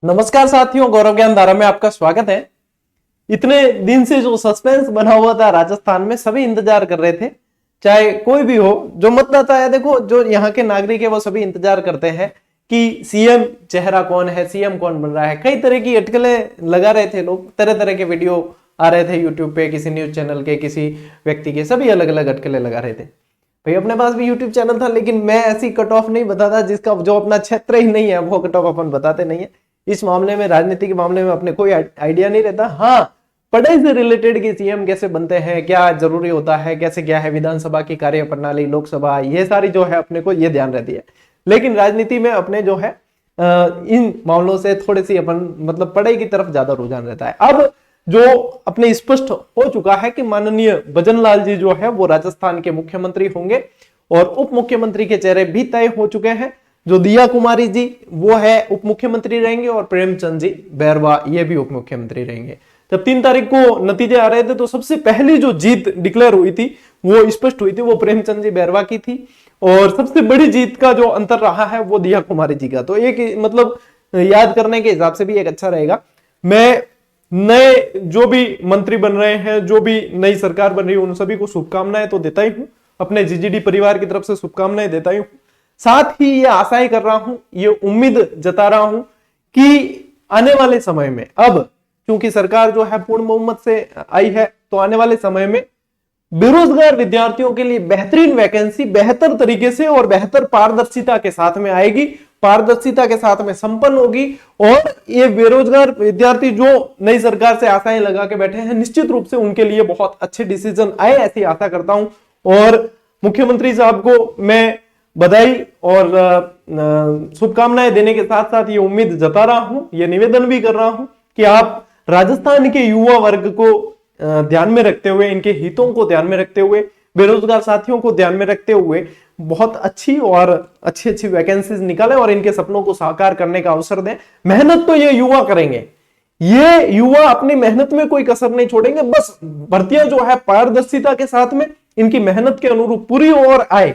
नमस्कार साथियों, गौरव ज्ञान धारा में आपका स्वागत है। इतने दिन से जो सस्पेंस बना हुआ था राजस्थान में, सभी इंतजार कर रहे थे, चाहे कोई भी हो, जो मतदाता है, देखो जो यहाँ के नागरिक है वो सभी इंतजार करते हैं कि सीएम चेहरा कौन है, सीएम कौन बन रहा है। कई तरह की अटकलें लगा रहे थे लोग, तरह तरह के वीडियो आ रहे थे यूट्यूब पे, किसी न्यूज चैनल के, किसी व्यक्ति के, सभी अलग अलग अटकलें लगा रहे थे। भाई अपने पास भी यूट्यूब चैनल था, लेकिन मैं ऐसी कट ऑफ नहीं बताता जिसका जो अपना क्षेत्र ही नहीं है, वो कट ऑफ अपन बताते नहीं है। इस मामले में, राजनीति के मामले में अपने कोई आइडिया नहीं रहता। हाँ, पढ़ाई से रिलेटेड कि सीएम कैसे बनते हैं, क्या जरूरी होता है, कैसे क्या है, विधानसभा की कार्य प्रणाली, लोकसभा, ये सारी जो है अपने को ये ध्यान रहती है। लेकिन राजनीति में अपने जो है इन मामलों से थोड़ी सी अपन मतलब पढ़ाई की तरफ ज्यादा रुझान रहता है। अब जो अपने स्पष्ट हो चुका है कि माननीय भजन लाल जी जो है वो राजस्थान के मुख्यमंत्री होंगे और उप मुख्यमंत्री के चेहरे भी तय हो चुके हैं। जो दिया कुमारी जी वो है उप मुख्यमंत्री रहेंगे और प्रेमचंद जी बैरवा ये भी उप मुख्यमंत्री रहेंगे। जब 3 तारीख को नतीजे आ रहे थे तो सबसे पहली जो जीत डिक्लेयर हुई थी, वो स्पष्ट हुई थी, वो प्रेमचंद जी बैरवा की थी। और सबसे बड़ी जीत का जो अंतर रहा है वो दिया कुमारी जी का। तो एक मतलब याद करने के हिसाब से भी एक अच्छा रहेगा। मैं नए जो भी मंत्री बन रहे हैं, जो भी नई सरकार बन रही है, उन सभी को शुभकामनाएं तो देता ही हूं, अपने जीजीडी परिवार की तरफ से शुभकामनाएं देता ही हूं। साथ ही ये आशाएं कर रहा हूं, ये उम्मीद जता रहा हूं कि आने वाले समय में, अब क्योंकि सरकार जो है पूर्ण बहुमत से आई है, तो आने वाले समय में बेरोजगार विद्यार्थियों के लिए बेहतरीन वैकेंसी बेहतर तरीके से और बेहतर पारदर्शिता के साथ में आएगी, पारदर्शिता के साथ में संपन्न होगी। और ये बेरोजगार विद्यार्थी जो नई सरकार से आशाएं लगा के बैठे हैं, निश्चित रूप से उनके लिए बहुत अच्छे डिसीजन आए, ऐसी आशा करता हूं। और मुख्यमंत्री साहब को मैं बधाई और शुभकामनाएं देने के साथ साथ ये उम्मीद जता रहा हूं, ये निवेदन भी कर रहा हूं कि आप राजस्थान के युवा वर्ग को ध्यान में रखते हुए, इनके हितों को ध्यान में रखते हुए, बेरोजगार साथियों को ध्यान में रखते हुए बहुत अच्छी और अच्छी वैकेंसीज निकालें और इनके सपनों को साकार करने का अवसर दें। मेहनत तो ये युवा करेंगे, ये युवा अपनी मेहनत में कोई कसर नहीं छोड़ेंगे। बस भर्तियां जो है पारदर्शिता के साथ में इनकी मेहनत के अनुरूप पूरी और आए,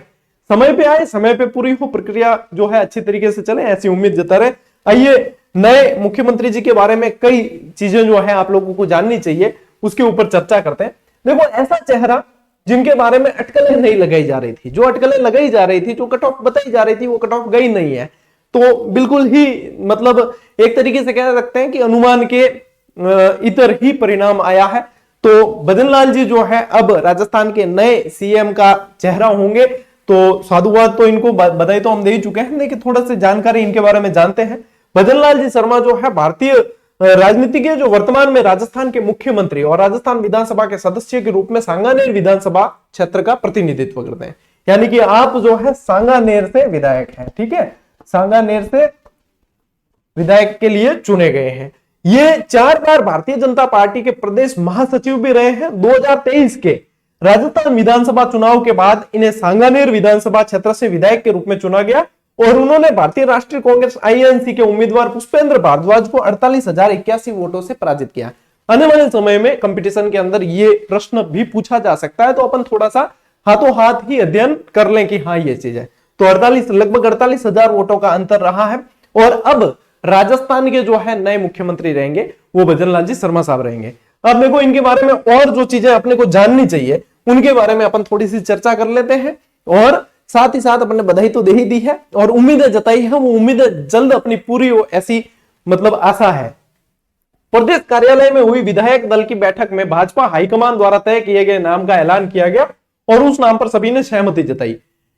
समय पे आए, समय पे पूरी हो, प्रक्रिया जो है अच्छी तरीके से चले, ऐसी उम्मीद जता रहे। आइए नए मुख्यमंत्री जी के बारे में कई चीजें जो है आप लोगों को जाननी चाहिए, उसके ऊपर चर्चा करते हैं। देखो, ऐसा चेहरा जिनके बारे में अटकलें नहीं लगाई जा रही थी, जो अटकलें लगाई जा रही थी, जो कट ऑफ बताई जा रही थी, वो कट ऑफ गई नहीं है, तो बिल्कुल ही मतलब एक तरीके से कह सकते हैं कि अनुमान के इतर ही परिणाम आया है। तो भजन लाल जी जो है अब राजस्थान के नए सीएम का चेहरा होंगे। तो साधुवाद तो इनको बधाई तो हम दे ही चुके हैं, लेकिन थोड़ा सी जानकारी इनके बारे में जानते हैं। भजन लाल जी शर्मा जो है भारतीय राजनीति के जो वर्तमान में राजस्थान के मुख्यमंत्री और राजस्थान विधानसभा के सदस्य के रूप में सांगानेर विधानसभा क्षेत्र का प्रतिनिधित्व करते हैं। यानी कि आप जो है सांगानेर से विधायक हैं, ठीक है, सांगानेर से विधायक के लिए चुने गए हैं। ये 4 बार भारतीय जनता पार्टी के प्रदेश महासचिव भी रहे हैं। 2023 के राजस्थान विधानसभा चुनाव के बाद इन्हें सांगानेर विधानसभा क्षेत्र से विधायक के रूप में चुना गया और उन्होंने भारतीय राष्ट्रीय कांग्रेस आईएनसी के उम्मीदवार पुष्पेंद्र भारद्वाज को 48,081 वोटों से पराजित किया। आने वाले समय में कंपटीशन के अंदर ये प्रश्न भी पूछा जा सकता है, तो अपन थोड़ा सा हाथों हाथ ही अध्ययन कर लें कि हाँ ये चीज है। तो लगभग 48,000 वोटों का अंतर रहा है। और अब राजस्थान के जो है नए मुख्यमंत्री रहेंगे वो भजन लाल जी शर्मा साहब रहेंगे। अब देखो, इनके बारे में और जो चीजें अपने को जाननी चाहिए उनके बारे में अपन थोड़ी सी चर्चा कर लेते हैं। और साथ ही साथ अपने बधाई तो दे ही दी है और उम्मीदें जताई है, वो उम्मीदें जल्द अपनी पूरी हो, ऐसी मतलब आशा है। प्रदेश कार्यालय में हुई विधायक दल की बैठक में भाजपा हाईकमान द्वारा तय किए गए नाम का ऐलान किया गया और उस नाम पर सभी ने सहमति जताई।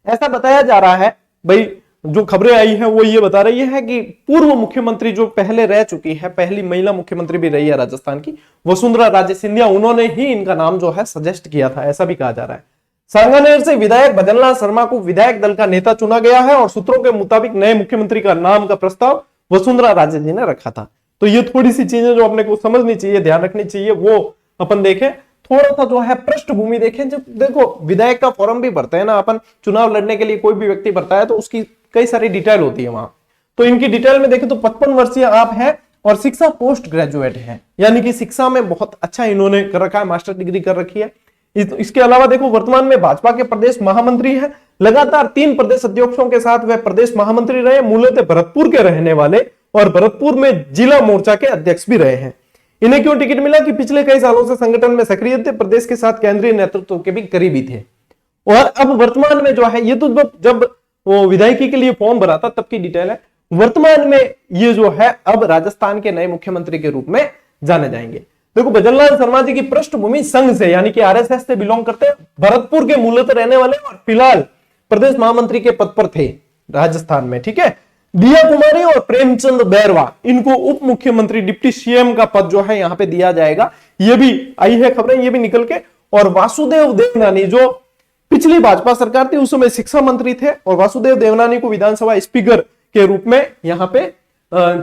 ऐसा बताया जा रहा है, भाई जो खबरें आई हैं वो ये बता रही है कि पूर्व मुख्यमंत्री जो पहले रह चुकी है, पहली महिला मुख्यमंत्री भी रही है राजस्थान की, वसुंधरा राजे सिंधिया, उन्होंने ही इनका नाम जो है सजेस्ट किया था, ऐसा भी कहा जा रहा है। सांगानेर से विधायक भजन लाल शर्मा को विधायक दल का नेता चुना गया है और सूत्रों के मुताबिक नए मुख्यमंत्री का नाम का प्रस्ताव वसुंधरा राजे जी ने रखा था। तो ये थोड़ी सी चीजें जो अपने को समझनी चाहिए, ध्यान रखनी चाहिए, वो अपन देखें। थोड़ा सा जो है पृष्ठभूमि देखें। जब देखो विधायक का फॉर्म भी भरते हैं ना अपन, चुनाव लड़ने के लिए कोई भी व्यक्ति भरता है तो उसकी कई सारी डिटेल होती है वहां। तो इनकी डिटेल में देखें तो 55 वर्षीय आप हैं और शिक्षा पोस्ट ग्रेजुएट है, यानी कि शिक्षा में बहुत अच्छा इन्होंने कर रखा है, मास्टर डिग्री कर रखी है। इसके अलावा देखो वर्तमान में भाजपा के प्रदेश महामंत्री हैं, लगातार 3 प्रदेश अध्यक्षों के साथ वह प्रदेश महामंत्री रहे, मूलतः भरतपुर के रहने वाले और भरतपुर में जिला मोर्चा के अध्यक्ष भी रहे हैं। इन्हें क्यों टिकट मिला कि पिछले कई सालों से संगठन में सक्रिय थे, प्रदेश के साथ केंद्रीय नेतृत्व के भी करीबी थे। और अब वर्तमान में जो है, ये तो जब वो विधायकी के लिए फॉर्म भरा था तब की डिटेल है। वर्तमान में ये जो है अब राजस्थान के नए मुख्यमंत्री के रूप में जाने जाएंगे। देखो, भजनलाल शर्मा जी की पृष्ठभूमि संघ से यानी कि आरएसएस से बिलोंग करते हैं, भरतपुर के मूलतः रहने वाले और फिलहाल प्रदेश महामंत्री के पद पर थे राजस्थान में। ठीक है, दिया कुमारी और प्रेमचंद बैरवा, इनको उप मुख्यमंत्री डिप्टी सीएम का पद जो है यहां पे दिया जाएगा। ये भी आई है खबरें, ये भी निकल के। और वासुदेव देवनानी जो पिछली भाजपा सरकार थी उस समय शिक्षा मंत्री थे, और वासुदेव देवनानी को विधानसभा स्पीकर के रूप में यहाँ पे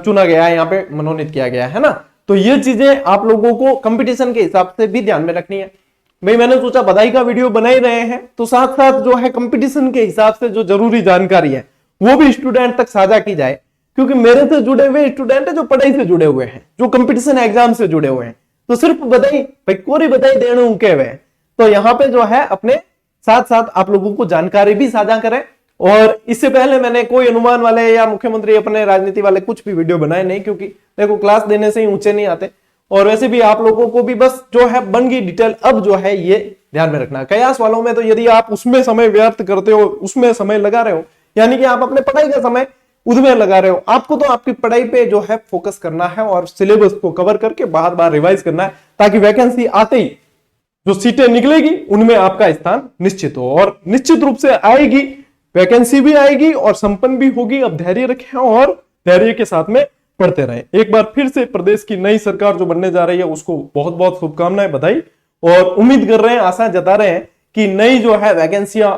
चुना गया है, यहाँ पे मनोनीत किया गया है ना। तो ये चीजें आप लोगों को कंपटीशन के हिसाब से भी ध्यान में रखनी है। भाई मैंने सोचा बधाई का वीडियो बना ही रहे हैं तो साथ साथ जो है कंपटीशन के हिसाब से जो जरूरी जानकारी है वो भी स्टूडेंट तक साझा की जाए, क्योंकि मेरे से जुड़े हुए स्टूडेंट है जो पढ़ाई से जुड़े हुए हैं, जो कंपटीशन एग्जाम से जुड़े हुए हैं। तो सिर्फ बधाई, भाई कोरी बधाई देने उनके हुए। तो यहाँ पे जो है अपने साथ साथ आप लोगों को जानकारी भी साझा करें। और इससे पहले मैंने कोई अनुमान वाले या मुख्यमंत्री अपने राजनीति वाले कुछ भी वीडियो बनाए नहीं, क्योंकि देखो क्लास देने से ही ऊंचे नहीं आते। और वैसे भी आप लोगों को भी बस जो है बन गई डिटेल, अब जो है ये ध्यान में रखना। कयास वालों में तो यदि आप उसमें समय व्यर्थ करते हो, उसमें समय लगा रहे हो, यानी कि आप अपने पढ़ाई का समय उसमें लगा रहे हो, आपको तो आपकी पढ़ाई पे जो है फोकस करना है और सिलेबस को कवर करके बार बार रिवाइज करना है, ताकि वैकेंसी आते ही जो सीटें निकलेगी उनमें आपका स्थान निश्चित हो। और निश्चित रूप से आएगी, वैकेंसी भी आएगी और संपन्न भी होगी। अब धैर्य रखें और धैर्य के साथ में पढ़ते रहें। एक बार फिर से प्रदेश की नई सरकार जो बनने जा रही है उसको बहुत बहुत शुभकामनाएं, बधाई। और उम्मीद कर रहे हैं, आशा जता रहे हैं कि नई जो है वैकेंसियां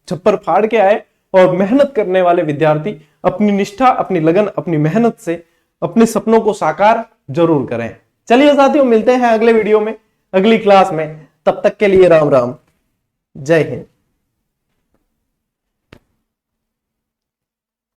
छप्पर फाड़ के आए और मेहनत करने वाले विद्यार्थी अपनी निष्ठा, अपनी लगन, अपनी मेहनत से अपने सपनों को साकार जरूर करें। चलिए साथियों, मिलते हैं अगले वीडियो में, अगली क्लास में। तब तक के लिए राम राम, जय हिंद।